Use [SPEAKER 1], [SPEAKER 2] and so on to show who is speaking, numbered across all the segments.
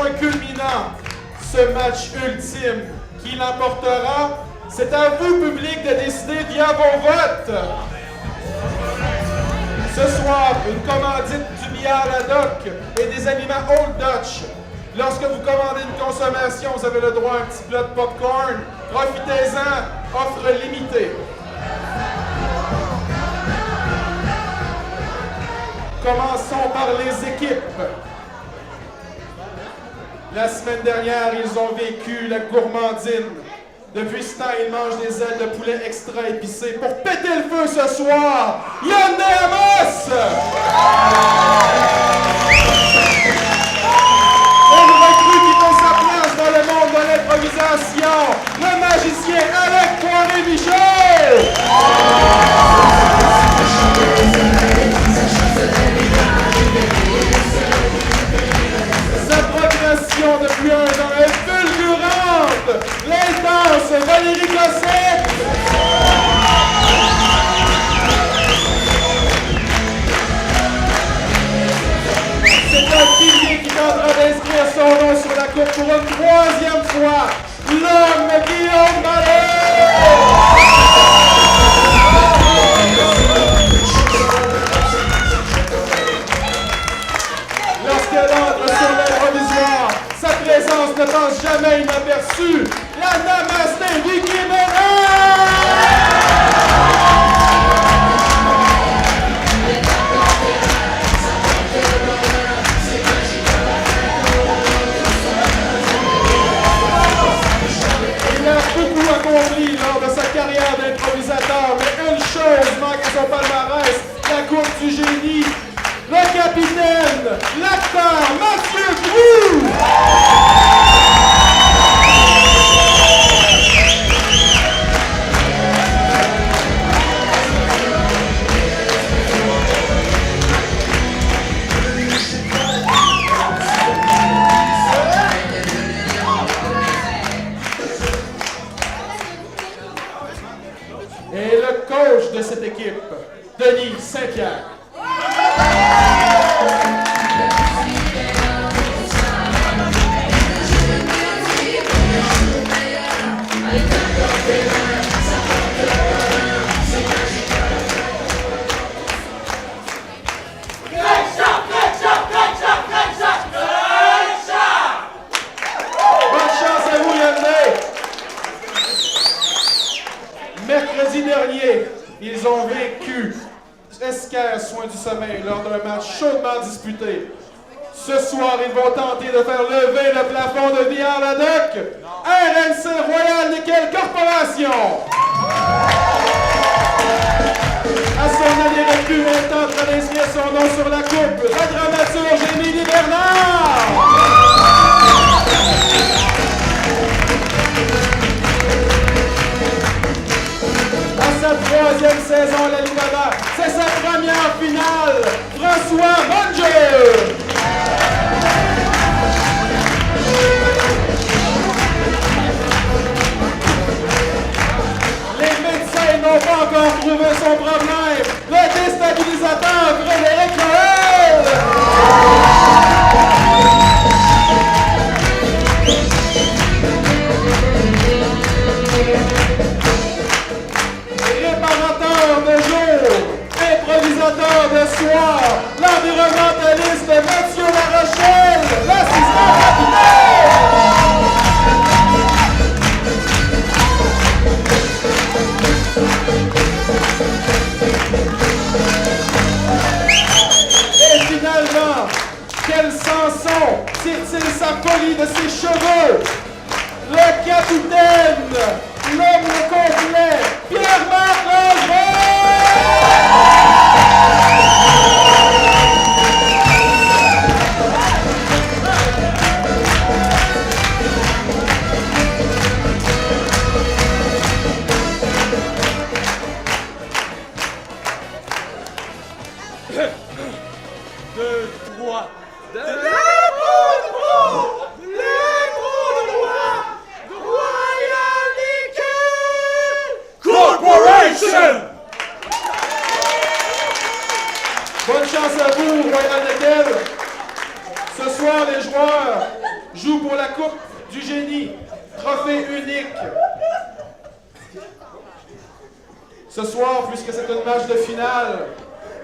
[SPEAKER 1] point culminant, ce match ultime. Qui l'emportera? C'est à vous, public, de décider via vos votes. Ce soir, une commandite du billard Haddock et des aliments Old Dutch. Lorsque vous commandez une consommation, vous avez le droit à un petit plat de popcorn. Profitez-en, offre limitée. Commençons par les équipes. La semaine dernière, ils ont vécu la gourmandine. Depuis ce temps, ils mangent des ailes de poulet extra épicées. Pour péter le feu ce soir, Yann Amos! Une recrue qui fait sa place dans le monde de l'improvisation, le magicien Alec Poiré-Michaud! Sa progression depuis un an est fulgurante! L'intense Valérie Cossette! C'est un pilier qui tentera d'inscrire son nom sur la coupe pour une troisième fois. L'homme Guillaume Ballet! Lorsqu'elle entre sur l'aile provisoire, sa présence ne passe jamais inaperçue. La Namasté Vicky Ménard! Il a beaucoup accompli lors de sa carrière d'improvisateur, mais une chose manque à son palmarès, la coupe du génie. Le capitaine, l'acteur Mathieu Groux! Et le coach de cette équipe, Denis Saint-Pierre. Mercredi dernier, ils ont vécu esquère soin du sommeil lors d'un match chaudement disputé. Ce soir, ils vont tenter de faire lever le plafond de billard Haddock. RNC Royal Nickel Corporation. À son allié recul, elle tentera d'inscrire son nom sur la coupe. La dramaturge Émilie Bernard. Sa troisième saison à la Ligue, c'est sa première finale, François Manger! Les médecins n'ont pas encore trouvé son problème, le déstabilisateur Frédéric Noël! Réparateur de jour, improvisateur de soir, l'environnementaliste Mathieu Larochelle, l'assistant capitaine! Et finalement, quel Samson tire-t-il sa folie de ses cheveux? Le capitaine, l'homme complet, Pierre-Marc Langevin!
[SPEAKER 2] Deux, trois.
[SPEAKER 3] Corporation!
[SPEAKER 1] joue pour la Coupe du Génie, trophée unique. Ce soir, puisque c'est un match de finale,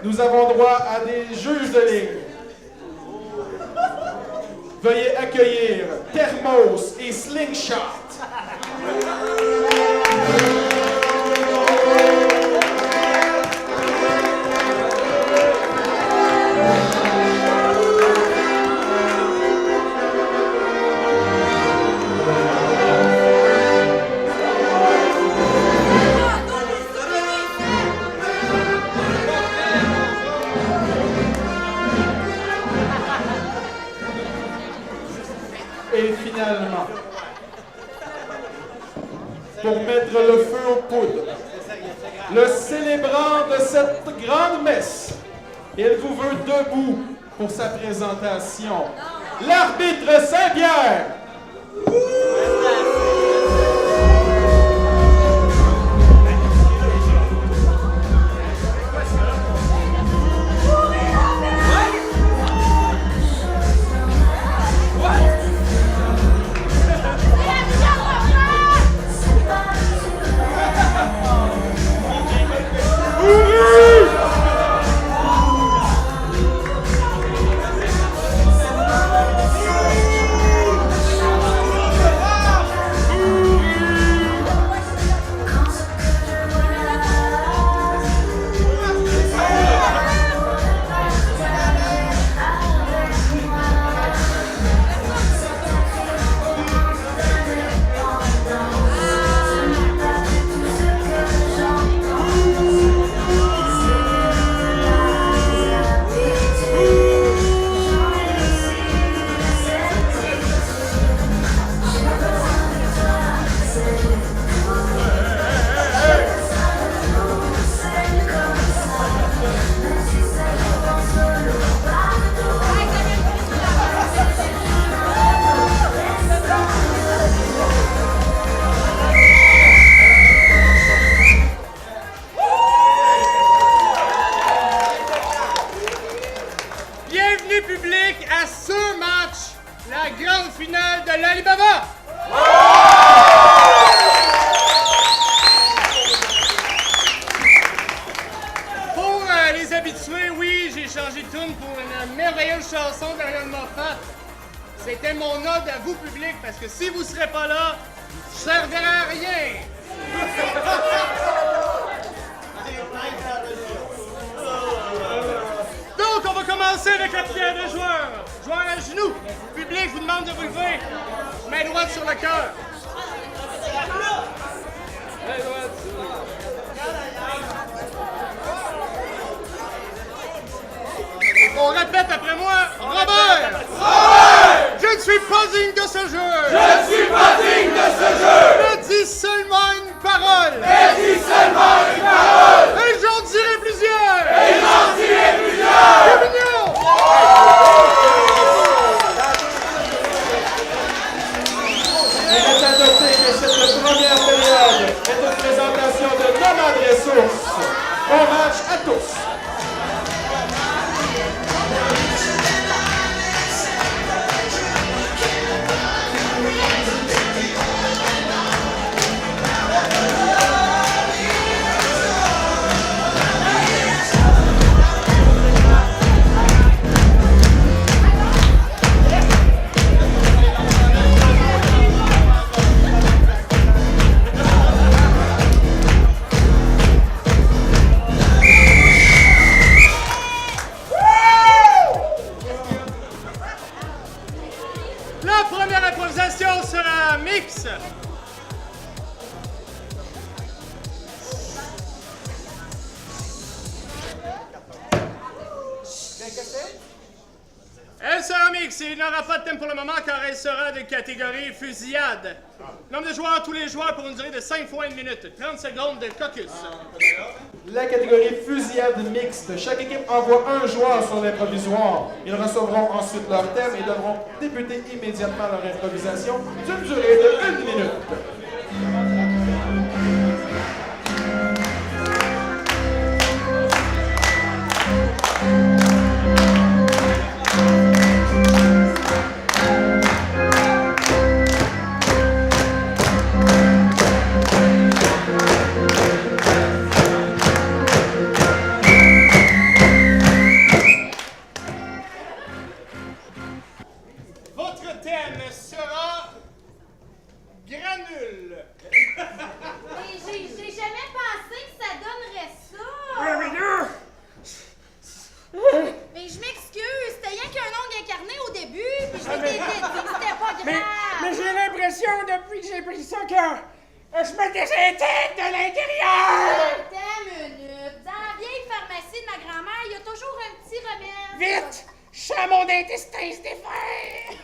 [SPEAKER 1] nous avons droit à des juges de ligne. Veuillez accueillir Thermos et Slingshot. Et finalement, pour mettre le feu aux poudres, le célébrant de cette grande messe, il vous veut debout pour sa présentation. L'arbitre Saint-Pierre!
[SPEAKER 2] finale de l'Alibaba! Pour les habitués, oui, j'ai changé de tune pour une merveilleuse chanson d'Ariane Moffat. C'était mon ode à vous, public, parce que si vous ne serez pas là, je ne servirai à rien! Donc, on va commencer avec la prière de joueurs. Joueurs à genoux. Public, je vous demande de vous lever. Main droite sur le cœur. Main droite sur le cœur. On répète après moi. Robert!
[SPEAKER 3] Robert!
[SPEAKER 2] Je ne suis pas digne de ce jeu.
[SPEAKER 3] Je ne suis pas digne de ce jeu.
[SPEAKER 2] Je dis seulement une parole.
[SPEAKER 3] Je dis seulement une parole.
[SPEAKER 2] Et j'en dirai plusieurs.
[SPEAKER 3] Et j'en dirai plusieurs.
[SPEAKER 2] C'est mignon.
[SPEAKER 1] Il est à noter que cette première période est une présentation de Nomade Ressources. Bon match à tous!
[SPEAKER 2] La première improvisation sera mix. Elle sera mix et il n'aura pas de thème pour le moment car elle sera de catégorie fusillade. Nombre de joueurs, tous les joueurs pour une durée de 5 fois 1 minute. 30 secondes de caucus.
[SPEAKER 1] La catégorie fusillade mixte. Chaque équipe envoie un joueur sur l'improvisoire. Ils recevront ensuite leur thème et devront débuter immédiatement leur improvisation d'une durée de 1 minute.
[SPEAKER 2] sera granule.
[SPEAKER 4] Mais j'ai jamais pensé que ça donnerait ça. Mais je m'excuse, c'était rien qu'un ongle incarné au début, puis je m'étais dit que c'était pas grave.
[SPEAKER 5] Mais j'ai l'impression, depuis que j'ai pris ça, que je me désintègre de l'intérieur!
[SPEAKER 4] Attends une minute. Dans la vieille pharmacie de ma grand-mère, il y a toujours un petit remède.
[SPEAKER 5] Vite! Je sens mon intestin se défaire!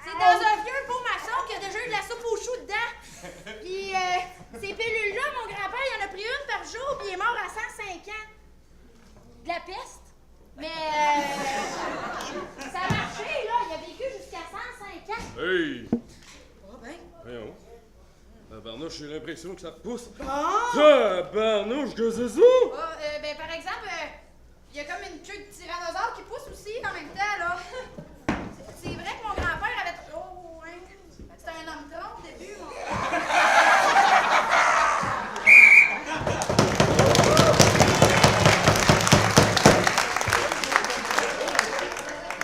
[SPEAKER 4] C'est dans un vieux pot maçon qui a déjà eu de la soupe aux choux dedans. Puis ces pilules-là, mon grand-père, il en a pris une par jour, puis il est mort à 105 ans. De la peste. Mais ça a marché, là. Il a vécu jusqu'à 105 ans.
[SPEAKER 6] Hey!
[SPEAKER 4] Oh ben.
[SPEAKER 6] Voyons. Tabarnouche, j'ai l'impression que ça repousse.
[SPEAKER 4] Bon.
[SPEAKER 6] Tabarnouche, que c'est ça?
[SPEAKER 4] Oh, ben, par exemple, il y a comme une queue de tyrannosaure qui pousse aussi en même temps, là. C'est vrai que mon grand-père avait... Oh, hein. C'était un homme tronc au début, mon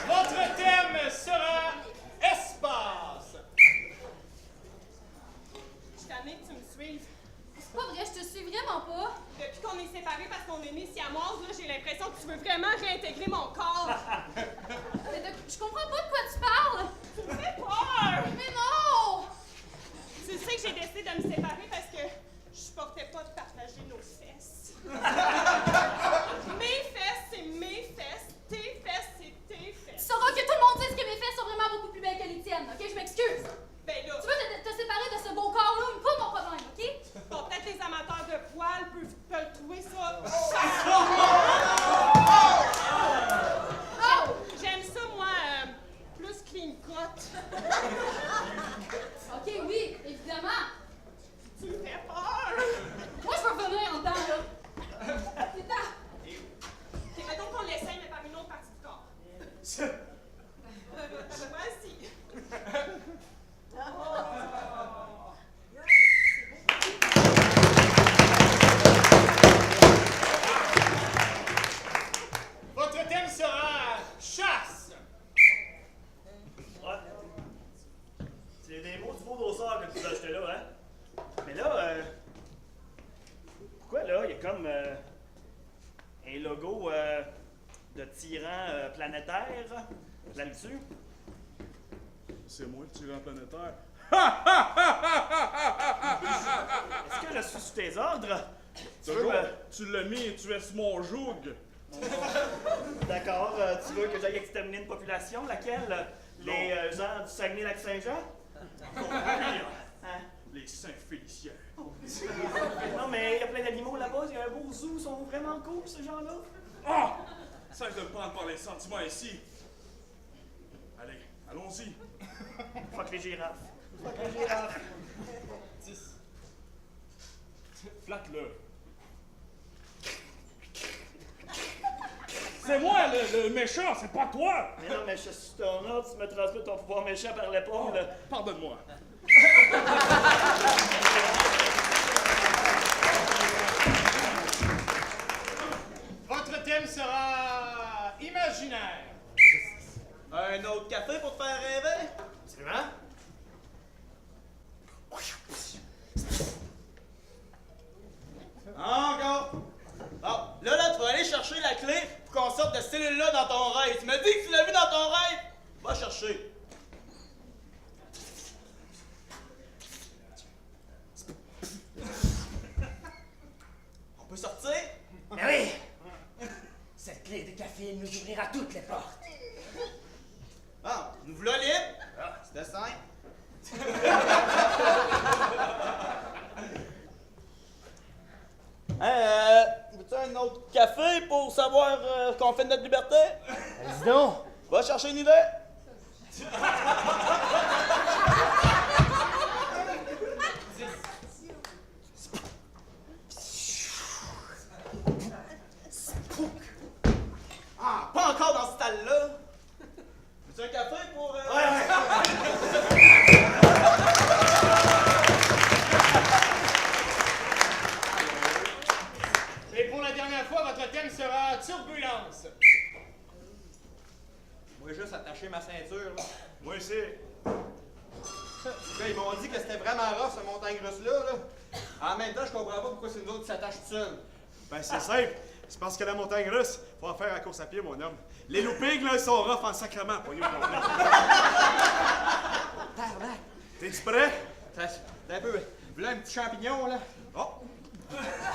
[SPEAKER 2] Votre thème sera espace.
[SPEAKER 7] Je suis tannée que tu me suives.
[SPEAKER 4] C'est pas vrai, je te suis vraiment pas.
[SPEAKER 7] Depuis qu'on est séparés parce qu'on est nés siamoises, là, j'ai l'impression que tu veux vraiment réintégrer mon corps.
[SPEAKER 4] Je comprends pas de quoi tu parles.
[SPEAKER 7] Tu me fais peur!
[SPEAKER 4] Mais non!
[SPEAKER 7] Tu sais que j'ai décidé de me séparer parce que je supportais pas de partager nos fesses. Mes fesses, c'est mes fesses. Tes fesses, c'est tes
[SPEAKER 4] Tu
[SPEAKER 7] fesses.
[SPEAKER 4] sauras que tout le monde dise que mes fesses sont vraiment beaucoup plus belles que les tiennes, ok? Je m'excuse.
[SPEAKER 7] Ben là,
[SPEAKER 4] Tu veux te séparer de ce beau corps-là, mais pas mon problème, ok?
[SPEAKER 7] bon, peut-être les amateurs de poils peuvent trouver ça.
[SPEAKER 4] Oh!
[SPEAKER 7] J'aime ça, moi, plus clean cut.
[SPEAKER 4] Ok, oui, évidemment.
[SPEAKER 7] Tu me fais peur!
[SPEAKER 4] Moi, je veux revenir en dedans, là. C'est temps.
[SPEAKER 7] Ok, mettons qu'on l'essaye, mais par une autre partie du corps. Voici.
[SPEAKER 2] Votre thème sera chasse.
[SPEAKER 8] Ouais. C'est des mots du beau dossard que tu as acheté là, hein? Mais là, pourquoi là, il y a comme un logo de tyran planétaire là-dessus?
[SPEAKER 6] C'est moi le tyran planétaire.
[SPEAKER 8] Est-ce que je suis sous tes ordres?
[SPEAKER 6] Toujours, tu l'as mis et tu es sur mon joug.
[SPEAKER 8] D'accord, tu veux que j'aille exterminer une population, laquelle? Les gens du Saguenay-Lac-Saint-Jean? Hein?
[SPEAKER 6] Les Saint-Féliciens.
[SPEAKER 8] Non, mais il y a plein d'animaux là-bas, il y a un beau zoo, ils sont vraiment cool, ces gens-là.
[SPEAKER 6] Ah! Cesse de me prendre par les sentiments ici. Allez, allons-y.
[SPEAKER 8] Fuck les girafes. Fuck les girafes.
[SPEAKER 6] Flatte-le. C'est moi le méchant, c'est pas toi!
[SPEAKER 8] Mais non, mais je suis ton ordre, tu me transmets ton pouvoir méchant par l'épaule.
[SPEAKER 6] Pardonne-moi.
[SPEAKER 2] Votre thème sera imaginaire.
[SPEAKER 9] Un autre café pour te faire rêver?
[SPEAKER 2] Absolument.
[SPEAKER 9] Encore? Bon, là, tu vas aller chercher la clé pour qu'on sorte de cette cellule-là dans ton rêve. Tu me dis que tu l'as vu dans ton rêve? Va chercher. On peut sortir?
[SPEAKER 5] Mais oui! Cette clé de caféine nous ouvrira toutes les portes.
[SPEAKER 9] Bon, nous voilà libres. C'était simple. Veux-tu un autre café pour savoir ce qu'on fait de notre liberté?
[SPEAKER 5] Dis donc!
[SPEAKER 9] Va chercher une idée. Ah, pas encore dans ce style-là. Veux-tu un café pour...
[SPEAKER 2] Et pour la dernière fois, votre thème sera turbulence.
[SPEAKER 9] Moi, juste attacher ma ceinture, là.
[SPEAKER 6] Moi aussi.
[SPEAKER 9] Là, ils m'ont dit que c'était vraiment rough, ce montagne russe-là. Là. En même temps, je comprends pas pourquoi c'est nous autres qui s'attachent tout seuls.
[SPEAKER 6] Ben, c'est simple. C'est parce que la montagne russe, faut en faire à course à pied, mon homme. Les loopings, là, ils sont rough en sacrement pour nous. T'es-tu prêt?
[SPEAKER 9] Un peu. Voilà un petit champignon, là.
[SPEAKER 6] Oh!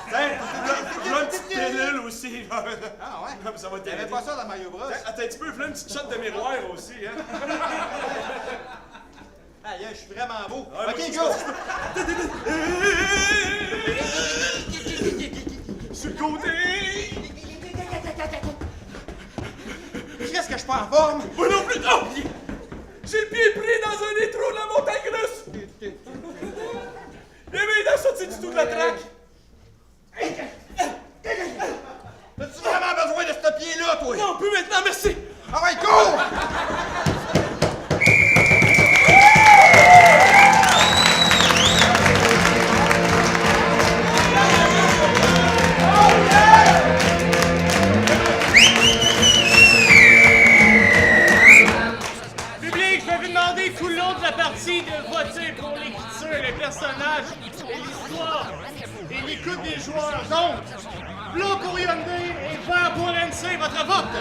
[SPEAKER 6] Tiens, voilà une petite pilule aussi.
[SPEAKER 9] Ah ouais?
[SPEAKER 6] Ça va
[SPEAKER 9] T'avais
[SPEAKER 6] t'aider.
[SPEAKER 9] pas ça dans Mario Bros?
[SPEAKER 6] Attends un petit peu, voilà une petite shot de miroir aussi, hein.
[SPEAKER 9] Aïe, je suis vraiment beau.
[SPEAKER 6] Ouais, moi
[SPEAKER 9] Ok,
[SPEAKER 6] aussi,
[SPEAKER 9] go!
[SPEAKER 6] Sur le côté!
[SPEAKER 9] Qu'est-ce que je suis pas en forme?
[SPEAKER 6] Moi non plus! Oh! J'ai le pied pris dans un des trous de la montagne russe! Les mains dans sorti du tout de la traque!
[SPEAKER 9] As-tu vraiment besoin de ce pied-là, toi?
[SPEAKER 6] Non, on peut maintenant, merci!
[SPEAKER 9] Ah ouais, go!
[SPEAKER 2] Public, je vais vous demander tout le long de la partie de voter pour l'écriture, les personnages, et l'histoire, et l'écoute des joueurs. Donc, bleu pour Hyundai et vert pour NC, votre vote!